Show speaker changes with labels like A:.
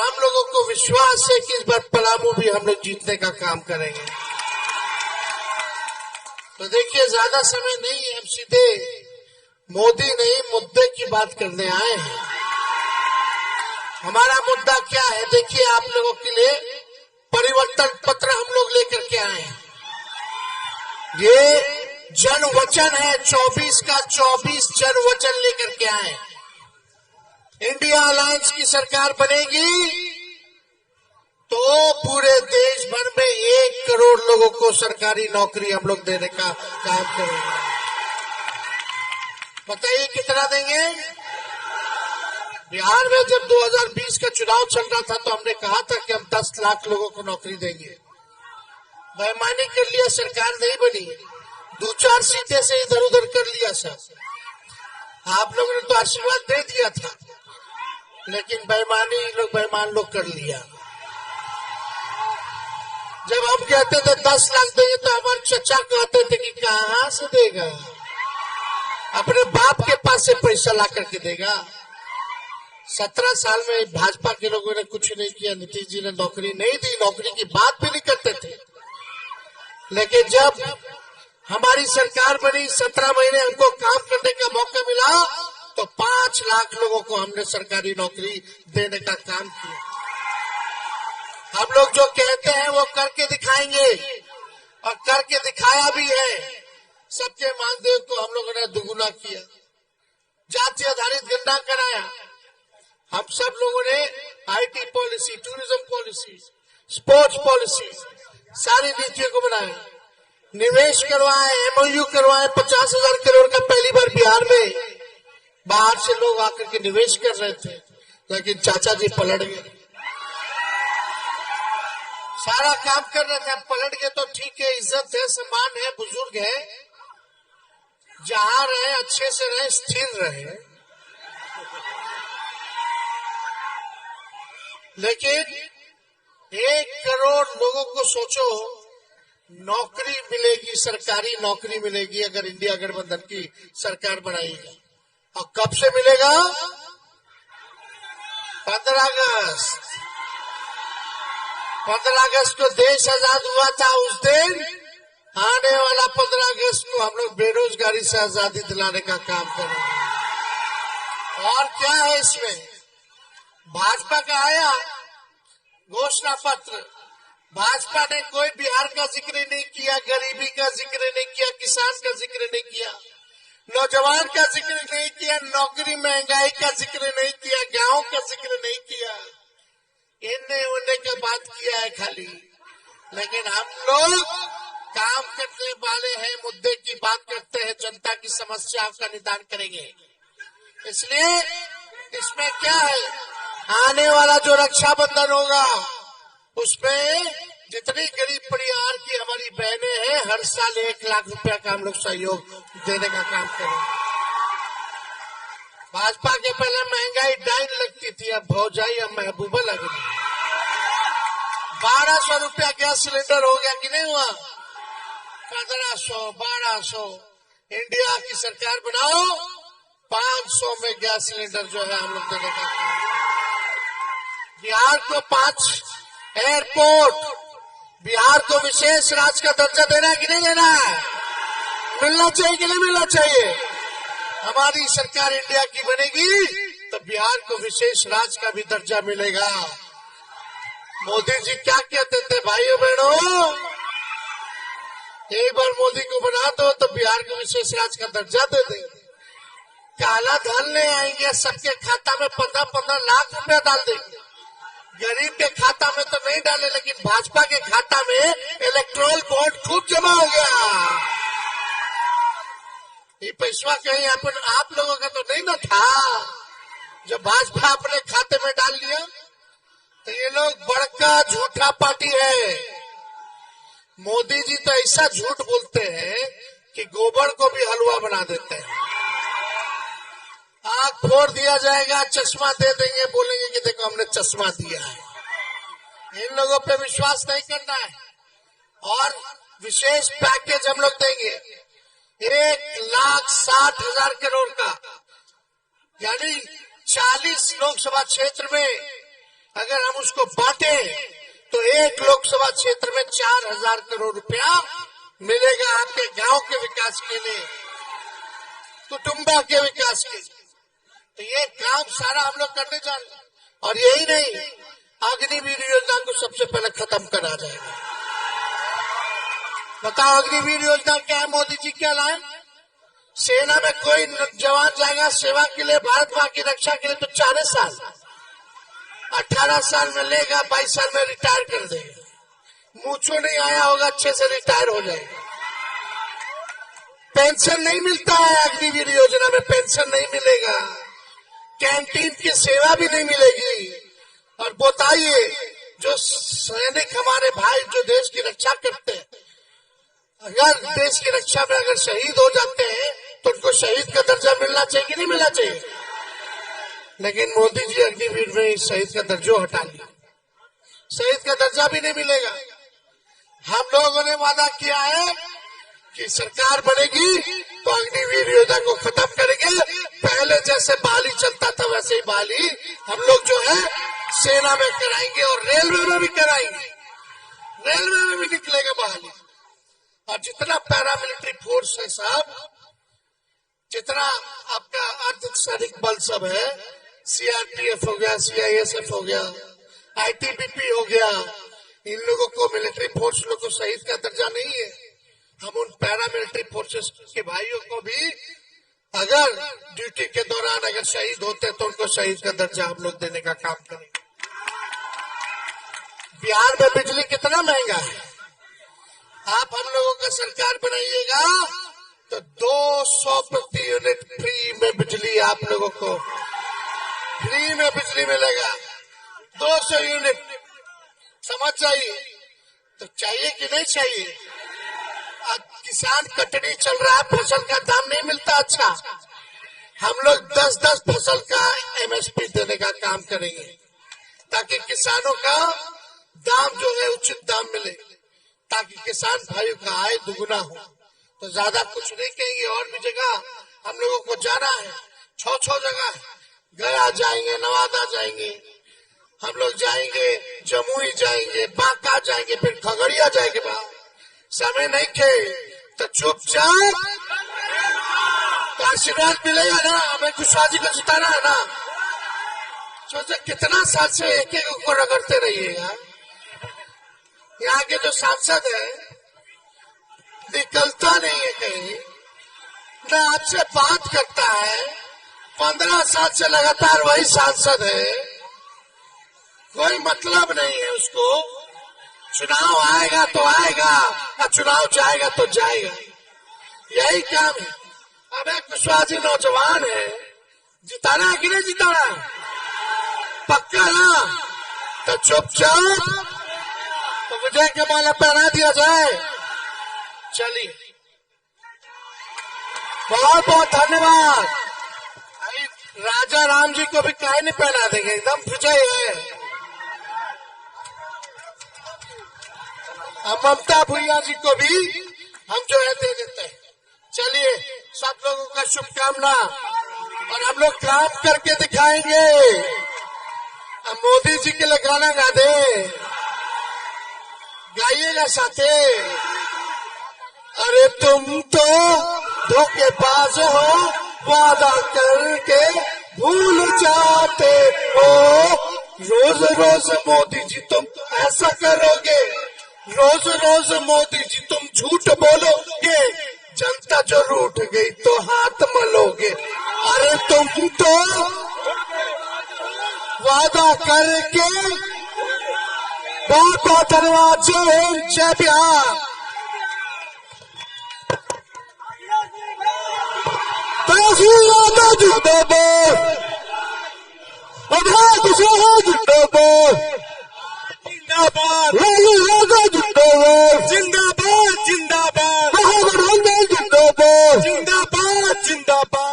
A: और हम लोगों को विश्वास है कि इस बार पलामू भी हम लोग जीतने का काम करेंगे। तो देखिए, ज्यादा समय नहीं है, हम सीधे मोदी नहीं मुद्दे की बात करने आए हैं। हमारा मुद्दा क्या है? देखिए, आप लोगों के लिए परिवर्तन पत्र हम लोग लेकर के आए हैं। ये जन वचन है, 24 का 24 जन वचन लेकर के आए। इंडिया अलायंस की सरकार बनेगी तो पूरे देश भर में 1 करोड़ लोगों को सरकारी नौकरी हम लोग देने का काम करेंगे। बताइए कितना देंगे? बिहार में जब 2020 का चुनाव चल रहा था तो हमने कहा था कि हम 10 लाख लोगों को नौकरी देंगे। बेईमानी कर लिया, सरकार नहीं बनी, 2-4 सीटें से इधर उधर कर लिया सब। आप लोगों ने तो आशीर्वाद दे दिया था, लेकिन बेईमानी बेईमान लोग कर लिया। जब हम कहते थे 10 लाख देंगे तो हमारे चचा कहते थे कि कहां से देगा, अपने बाप के पास से पैसा ला करके देगा। 17 साल में भाजपा के लोगों ने कुछ नहीं किया, नीतीश जी ने नौकरी नहीं दी, नौकरी की बात भी नहीं करते थे। लेकिन जब हमारी सरकार बनी, 17 महीने हमको काम करने का मौका मिला, तो 5 लाख लोगों को हमने सरकारी नौकरी देने का काम किया। हम लोग जो कहते हैं वो करके दिखाएंगे, और करके दिखाया भी है। सबके मानदेय को हम लोगों ने दुगुना किया, जाति आधारित गणना कराया। हम सब लोगों ने IT policy, tourism policy, sports policy, सारी नीतियों को बनाया, निवेश करवाए, एमओयू करवाए। 50,000 करोड़ का पहली बार बिहार में बाहर से लोग आकर के निवेश कर रहे थे, लेकिन चाचा जी पलट गए। सारा काम कर रहे थे, पलट गए तो ठीक है, इज्जत है, सम्मान है, बुजुर्ग है, जहां रहे अच्छे से रहे, स्थिर रहे। लेकिन 1 करोड़ लोगों को सोचो, नौकरी मिलेगी, सरकारी नौकरी मिलेगी अगर इंडिया गठबंधन की सरकार बनाएगी। और कब से मिलेगा? 15 अगस्त। 15 अगस्त को देश आजाद हुआ था। उस दिन आने वाला 15 अगस्त को हम लोग बेरोजगारी से आजादी दिलाने का काम करेंगे। और क्या है इसमें? भाजपा का आया घोषणा पत्र, भाजपा ने कोई बिहार का जिक्र नहीं किया, गरीबी का जिक्र नहीं किया, किसान का जिक्र नहीं किया, नौजवान का जिक्र नहीं किया, नौकरी महंगाई का जिक्र नहीं किया, गांव का जिक्र नहीं किया। इन्ने उन्ने का बात किया है खाली। लेकिन हम लोग काम करने वाले हैं, मुद्दे की बात करते हैं, जनता की समस्याओं का निदान करेंगे। इसलिए इसमें क्या है, आने वाला जो रक्षाबंधन होगा उसमें जितनी गरीब परिवार की हमारी बहनें हैं, हर साल 1 लाख रुपया का हम लोग सहयोग देने का काम करेंगे। भाजपा के पहले महंगाई डाइन लगती थी, अब भौजाई, अब महबूबा लग रही। 1200 रुपया गैस सिलेंडर हो गया कि नहीं हुआ? 1500, 1200। इंडिया की सरकार बनाओ, 500 में गैस सिलेंडर जो है हम लोग देने का काम। बिहार को 5 एयरपोर्ट, बिहार को विशेष राज्य का दर्जा देना है कि नहीं देना है? मिलना चाहिए कि नहीं मिलना चाहिए? हमारी सरकार इंडिया की बनेगी तो बिहार को विशेष राज्य का भी दर्जा मिलेगा। मोदी जी क्या कहते थे भाइयों बहनों? एक बार मोदी को बना दो तो बिहार को विशेष राज्य का दर्जा दे देंगे। काला धन ले आएंगे, सबके खाता में 15-15 लाख रुपया डाल देंगे। गरीब के खाता में तो नहीं डाले, लेकिन भाजपा के खाता में इलेक्ट्रोल वोट खूब जमा हो गया। ये पैसा कहीं आप लोगों का तो नहीं ना था। जब भाजपा अपने खाते में डाल लिया तो ये लोग बड़का झूठा पार्टी है। मोदी जी तो ऐसा झूठ बोलते हैं कि गोबर को भी हलवा बना देते हैं। आंख फोड़ दिया जाएगा, चश्मा दे देंगे, बोलेंगे कि देखो हमने चश्मा दिया है। इन लोगों पे विश्वास नहीं करना है। और विशेष पैकेज हम लोग देंगे 1,60,000 करोड़ का, यानी 40 लोकसभा क्षेत्र में अगर हम उसको बांटे तो एक लोकसभा क्षेत्र में 4,000 करोड़ रुपया मिलेगा आपके गांव के विकास के लिए, कुटुंबा के विकास के लिए। तो ये काम सारा हम लोग करने जा रहे हैं। और यही नहीं, अग्निवीर योजना को सबसे पहले खत्म करा जाएगा। बताओ अग्निवीर योजना क्या है? मोदी जी क्या लाए? सेना में कोई जवान जाएगा सेवा के लिए, भारत मां की रक्षा के लिए, तो 4 साल 18 साल में लेगा, 22 साल में रिटायर कर देगा। मूछो नहीं आया होगा, अच्छे से रिटायर हो जाएगा। पेंशन नहीं मिलता है अग्निवीर योजना में, पेंशन नहीं मिलेगा, कैंटीन की सेवा भी नहीं मिलेगी। और बताइए, जो सैनिक हमारे भाई जो देश की रक्षा करते हैं, अगर देश की रक्षा में अगर शहीद हो जाते हैं तो उनको शहीद का दर्जा मिलना चाहिए कि नहीं मिलना चाहिए? लेकिन मोदी जी अग्निवीर में शहीद का दर्जा हटा लिया, शहीद का दर्जा भी नहीं मिलेगा। हम लोगों ने वादा किया है कि सरकार बनेगी तो अग्निवीर योजना को खत्म करेंगे। पहले जैसे बहाली चलता था वैसे ही बहाली हम लोग जो है सेना में कराएंगे और रेलवे में भी कराएंगे, रेलवे में भी निकलेगा बहाली। और जितना पैरामिलिट्री फोर्स है साहब, जितना आपका अर्धसैनिक बल सब है, सीआरपीएफ हो गया, सीआईएसएफ हो गया, आईटीबीपी हो गया, इन लोगों को मिलिट्री फोर्स लोगों को शहीद का दर्जा नहीं है। हम उन पैरामिलिट्री फोर्सेस के भाइयों को भी अगर ड्यूटी के दौरान अगर शहीद होते तो उनको शहीद का दर्जा हम लोग देने का काम करेंगे। बिहार में बिजली कितना महंगा है, आप हम लोगों का सरकार बनाइएगा तो 200 प्रति यूनिट फ्री में बिजली आप लोगों को फ्री में बिजली मिलेगा। 200 यूनिट, समझ जाइए। तो चाहिए कि नहीं चाहिए? किसान कटनी चल रहा है, फसल का दाम नहीं मिलता अच्छा, हम लोग 10-10 फसल का एमएसपी देने का काम करेंगे ताकि किसानों का दाम जो है उचित दाम मिले, ताकि किसान भाइयों का आय दुगुना हो। तो ज्यादा कुछ नहीं कहेंगे। और भी जगह हम लोगों को जाना है, 6 जगह, गया जाएंगे, नवादा जाएंगे, हम लोग जाएंगे, जमुई जाएंगे, बांका जाएंगे, फिर खगड़िया जाएंगे। समय नहीं खे तो चुपचाप आशीर्वाद मिलेगा ना, हमें कुशवाहा जी को जिताना है ना। सोचे कितना साल से एक को रगड़ते रहिएगा। यहाँ के जो सांसद है निकलता नहीं है कहीं, न आपसे बात करता है, 15 साल से लगातार वही सांसद है, कोई मतलब नहीं है उसको। चुनाव आएगा तो आएगा और चुनाव जाएगा तो जाएगा, यही काम है। अब एक कुशवाहा जी नौजवान है, जिताना है कि नहीं जिताना? पक्का ना? तो चुपचाप तो मुझे के माला पहना दिया जाए। चलिए, बहुत बहुत धन्यवाद। राजा राम जी को भी काहे नहीं पहना देंगे, एकदम विजय है। ममता भुइया जी को भी हम जो है दे देते हैं। चलिए, सब लोगों का शुभकामना, और हम लोग काम करके दिखाएंगे। अब मोदी जी के लिए गाना गा दे, गाइएगा साथे। अरे तुम तो धोखेबाज हो, वादा करके भूल जाते हो। रोज रोज मोदी जी तुम ऐसा करोगे, रोज रोज मोदी जी तुम झूठ बोलोगे, जनता जो रूठ गई तो हाथ मलोगे। अरे तुम तो वादा करके। बहुत बहुत धन्यवाद। जय हिंद, जय बिहार। जिंदाबाद जिंदाबाद जिंदाबाद जिंदाबाद जिंदाबाद जिंदाबाद।